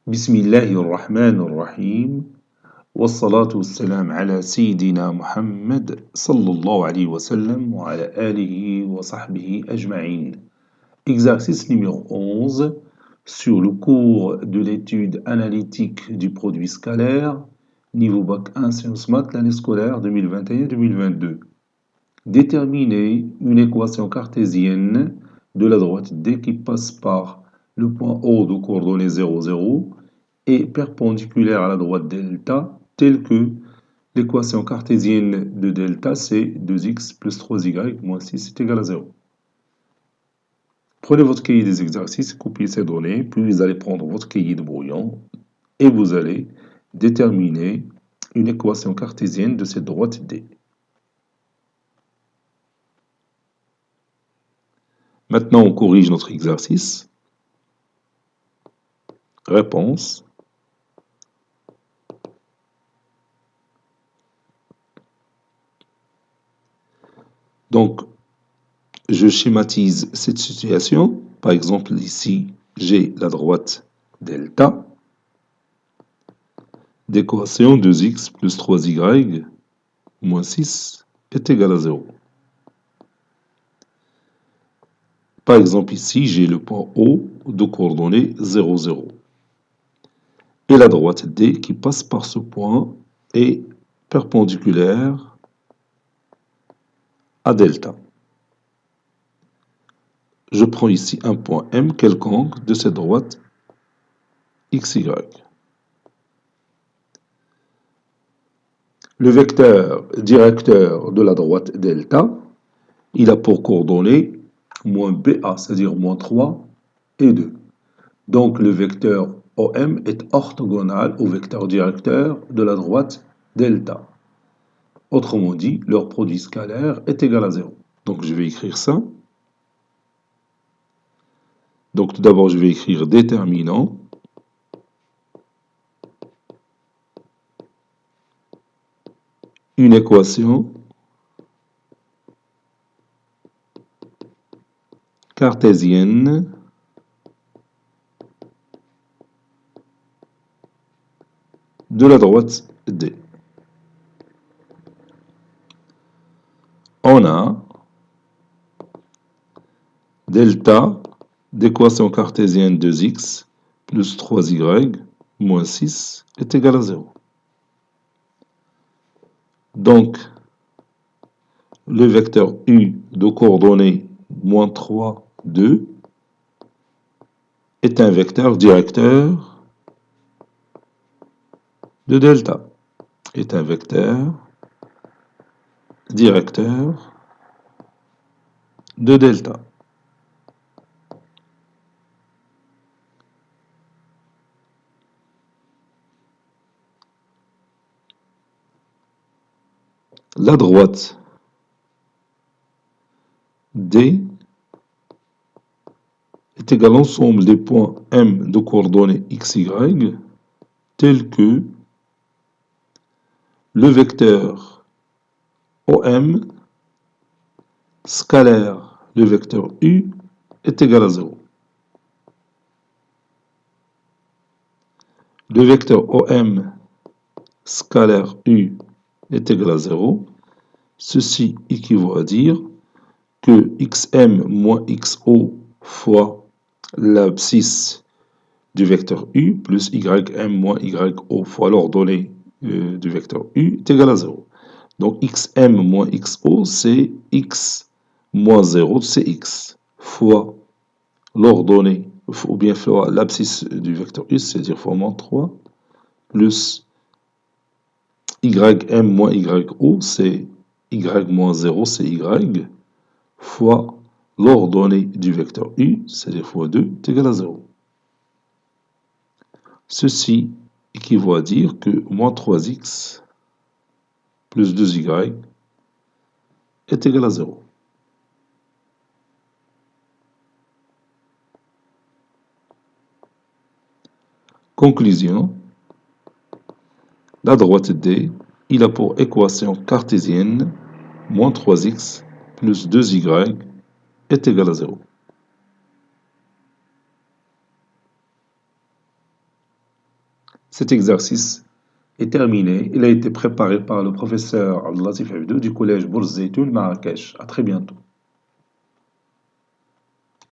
بسم الله الرحمن الرحيم والصلاة والسلام على سيدنا محمد صلى الله عليه وسلم وعلى آله وصحبه أجمعين. Exercice numéro 11 sur le cours de l'étude analytique du produit scalaire, niveau Bac 1 Sciences Maths, l'année scolaire 2021-2022. Déterminer une équation cartésienne de la droite D qui passe par le point O de coordonnées 0, 0 et perpendiculaire à la droite delta, telle que l'équation cartésienne de delta, c'est 2x plus 3y moins 6 est égal à 0. Prenez votre cahier des exercices, copiez ces données, puis vous allez prendre votre cahier de brouillon et vous allez déterminer une équation cartésienne de cette droite D. Maintenant, on corrige notre exercice. Réponse. Donc, je schématise cette situation. Par exemple, ici, j'ai la droite delta d'équation 2x plus 3y moins 6 est égal à 0. Par exemple, ici, j'ai le point O de coordonnées 0, 0. Et la droite D qui passe par ce point est perpendiculaire à delta. Je prends ici un point M quelconque de cette droite XY. Le vecteur directeur de la droite delta, il a pour coordonnées moins BA, c'est-à-dire moins 3 et 2. Donc le vecteur OM est orthogonal au vecteur directeur de la droite delta. Autrement dit, leur produit scalaire est égal à 0. Donc je vais écrire ça. Donc tout d'abord, je vais écrire déterminant une équation cartésienne de la droite D. On a delta d'équation cartésienne 2x plus 3y moins 6 est égal à 0. Donc, le vecteur U de coordonnées moins 3, 2 est un vecteur directeur de delta. Est un vecteur directeur de delta. La droite D est égale à l'ensemble des points M de coordonnées xy tels que le vecteur OM scalaire le vecteur U est égal à 0. Le vecteur OM scalaire U est égal à 0. Ceci équivaut à dire que xm moins xo fois l'abscisse du vecteur U plus ym moins yo fois l'ordonnée du vecteur U est égal à 0. Donc xm moins xo, c'est x moins 0, c'est x, fois l'ordonnée, ou bien fois l'abscisse du vecteur U, c'est-à-dire fois moins 3, plus ym moins yo, c'est y moins 0, c'est y, fois l'ordonnée du vecteur U, c'est-à-dire fois 2, est égal à 0. Ceci équivaut à dire que moins 3x plus 2y est égal à 0. Conclusion, la droite D, il a pour équation cartésienne moins 3x plus 2y est égal à 0. Cet exercice est terminé. Il a été préparé par le professeur Abdelatif Abdou du collège Bourz Zeytoun Marrakech. À très bientôt.